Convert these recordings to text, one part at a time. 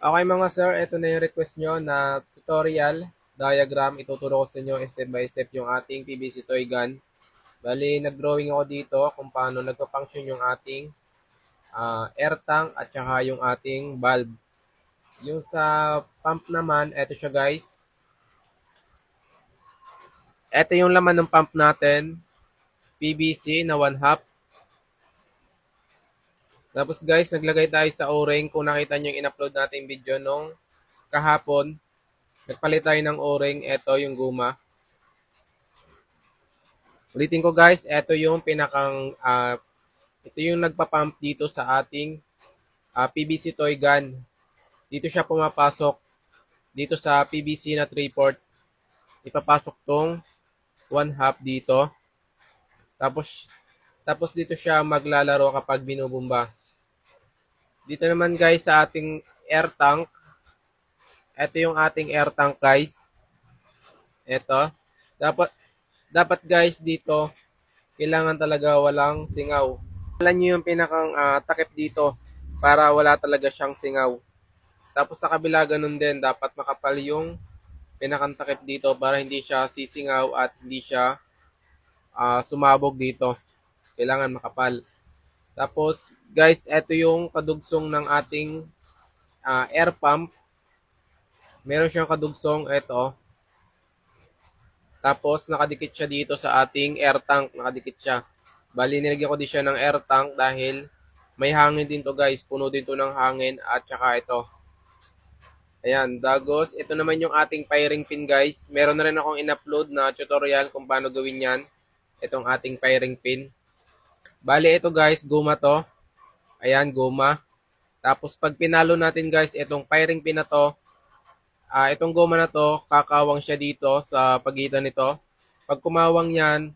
Okay mga sir, ito na yung request nyo na tutorial, diagram. Ituturo ko sa inyo step by step yung ating PVC toy gun. Bali, nag-drawing ako dito kung paano nagpa-function yung ating air tank at saka yung ating valve. Yung sa pump naman, ito siya guys. Ito yung laman ng pump natin, PVC na 1 half. Tapos guys, naglagay tayo sa O-ring. Kung nakita nyo yung in-upload natin video nung kahapon, nagpalit tayo ng O-ring. Ito yung guma. Ulitin ko guys, ito yung nagpa-pump dito sa ating PVC toy gun. Dito siya pumapasok dito sa PVC na 3/4. Ipapasok tong 1 half dito. Tapos tapos dito siya maglalaro kapag binubumba. Dito naman guys sa ating air tank. Ito yung ating air tank guys. Ito. Dapat dapat guys dito kailangan talaga walang singaw. Alam niyo yung pinakang takip dito para wala talaga siyang singaw. Tapos sa kabila ganun din, dapat makapal yung pinakang takip dito para hindi siya sisingaw at hindi siya sumabog dito. Kailangan makapal. Tapos guys, ito yung kadugsong ng ating air pump. Meron siyang kadugsong ito. Tapos nakadikit siya dito sa ating air tank, nakadikit siya. Bali nilagyan ko din siya ng air tank dahil may hangin din to guys, puno din to ng hangin at saka ito. Ayan, dagos. Ito naman yung ating firing pin guys. Meron na rin akong in-upload na tutorial kung paano gawin yan. Itong ating firing pin. Bali ito guys, guma to. Ayan, guma. Tapos pag pinalo natin guys, itong firing pin na to, itong goma na to, kakawang siya dito sa pagitan nito. Pag kumawang yan,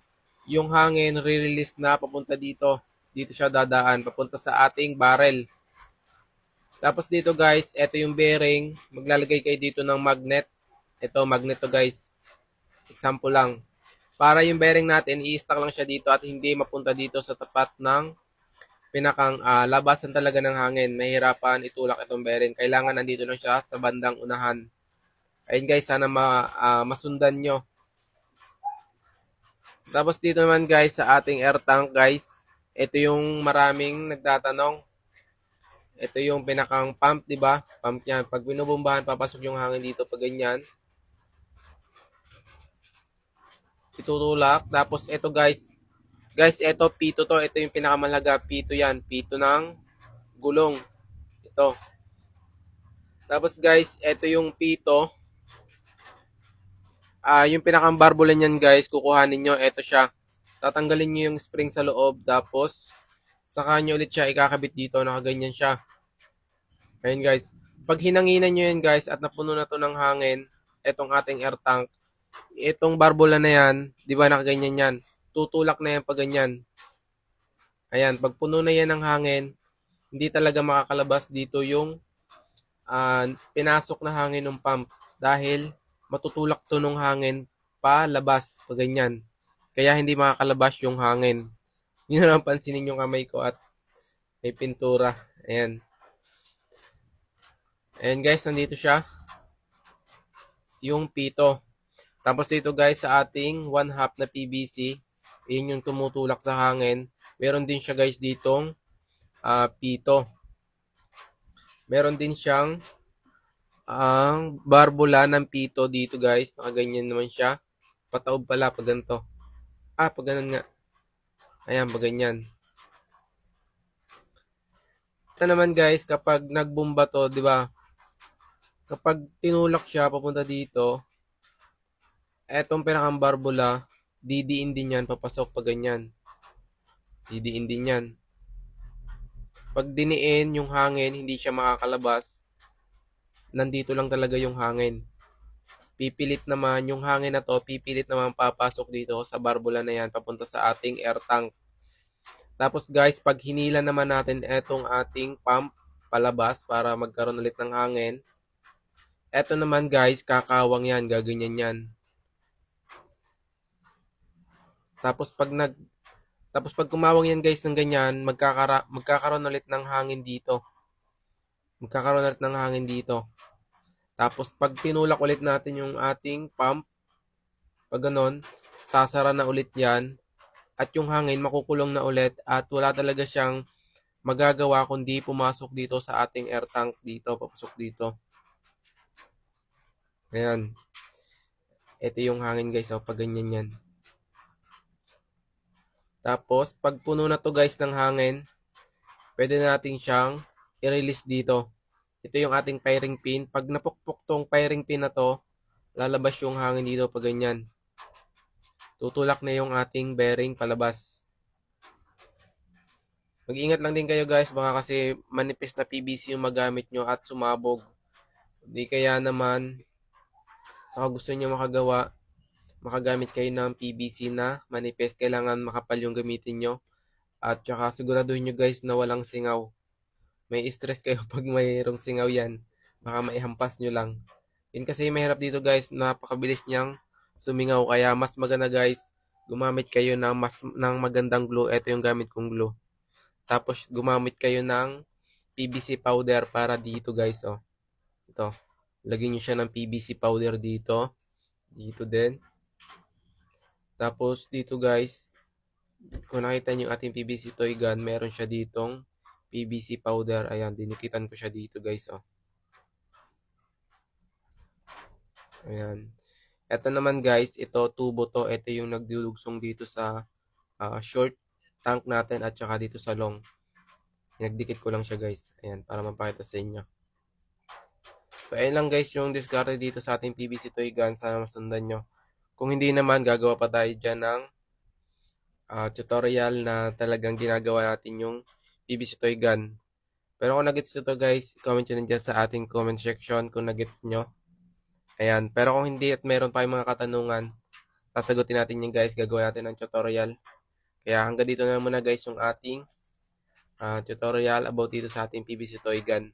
yung hangin re-release na papunta dito. Dito siya dadaan, papunta sa ating barrel. Tapos dito guys, ito yung bearing. Maglalagay kayo dito ng magnet. Ito, magnet to guys. Example lang. Para yung bearing natin, i-stack lang siya dito at hindi mapunta dito sa tapat ng pinakang labasan talaga ng hangin. Mahirapan itulak itong bearing. Kailangan nandito lang siya sa bandang unahan. Ayun guys, sana masundan nyo. Tapos dito naman guys, sa ating air tank guys, ito yung maraming nagtatanong. Ito yung pinakang pump, di ba? Pump yan. Pag binubumbahan, papasok yung hangin dito pag ganyan. Itutulak. Tapos ito guys. Guys, ito P2 to. Ito yung pinakamalaga. P2 yan. P2 ng gulong. Ito. Tapos guys, ito yung P2. Yung pinakang barbula niyan guys, kukuhanin nyo. Ito siya. Tatanggalin nyo yung spring sa loob. Tapos, saka nyo ulit siya ikakabit dito. Nakaganyan siya. Ayun guys. Pag hinanginan nyo yan guys at napuno na to ng hangin, etong ating air tank, itong barbula na yan, di ba nakaganyan yan? Tutulak na yan pag ganyan. Ayan, pag puno na yan ng hangin, hindi talaga makakalabas dito yung pinasok na hangin ng pump dahil matutulak to ng hangin palabas pag ganyan. Kaya hindi makakalabas yung hangin. Yun na lang pansinin yung kamay ko at may pintura. Ayan. Ayan guys, nandito siya. Yung pito. Tapos dito guys sa ating 1 half na PVC, yun yung tumutulak sa hangin. Meron din siya guys ditong pito. Meron din siyang ang barbula ng pito dito guys. Nakaganyan naman siya. Pataob pala pag ganito. Pag ganun nga. Ayan, pag ganyan. Ito naman guys, kapag nagbomba to, di ba? Kapag tinulak siya papunta dito, etong pinakang barbula, didiin din yan, papasok pag ganyan. Didiin din yan. Pag diniin yung hangin, hindi siya makakalabas. Nandito lang talaga yung hangin. Pipilit naman yung hangin na to, pipilit naman papasok dito sa barbula na yan, papunta sa ating air tank. Tapos guys, pag hinila naman natin etong ating pump palabas para magkaroon ulit ng hangin, eto naman guys, kakawang yan, gaganyan yan. Tapos pag kumawang yan guys ng ganyan, magkakaroon ulit ng hangin dito. Magkakaroon ulit ng hangin dito. Tapos pag tinulak ulit natin yung ating pump, pag ganon, sasara na ulit yan at yung hangin makukulong na ulit at wala talaga siyang magagawa kundi pumasok dito sa ating air tank dito, papasok dito. Ayan. Ito yung hangin guys, oh, pag ganyan yan. Tapos, pag puno na to guys ng hangin, pwede natin siyang i-release dito. Ito yung ating firing pin. Pag napukpok tong firing pin na to, lalabas yung hangin dito pag ganyan. Tutulak na yung ating bearing palabas. Mag-ingat lang din kayo guys, baka kasi manipis na PVC yung magamit nyo at sumabog. Hindi kaya naman, saka gusto nyo makagamit kayo ng PVC na manipis, kailangan makapal yung gamitin nyo. At saka siguraduhin nyo guys na walang singaw. May stress kayo pag mayroong singaw yan. Baka maihampas nyo lang. Yun kasi mahirap dito guys, napakabilis niyang sumingaw. Kaya mas maganda guys, gumamit kayo ng magandang glue. Ito yung gamit kong glue. Tapos gumamit kayo ng PVC powder para dito guys. Oh. Ito. Lagyan nyo siya ng PVC powder dito. Dito din. Tapos dito guys, kung nakita nyo yung ating PVC toy gun, meron siya ditong PVC powder. Ayan, dinikitan ko siya dito guys. Oh. Ayan. Ito naman guys, ito tubo to. Ito yung nagdulugsong dito sa short tank natin at saka dito sa long. Nagdikit ko lang siya guys. Ayan, para mapakita sa inyo. So, ayun lang guys yung discard dito sa ating PVC toy gun. Sana masundan nyo. Kung hindi naman, gagawa pa tayo dyan ng tutorial na talagang ginagawa natin yung PVC toy gun. Pero kung nagets nyo to guys, comment nyo dyan sa ating comment section kung nagets nyo. Ayan. Pero kung hindi at meron pa yung mga katanungan, sasagutin natin yung guys. Gagawin natin ng tutorial. Kaya hanggang dito na muna guys yung ating tutorial about dito sa ating PVC toy gun.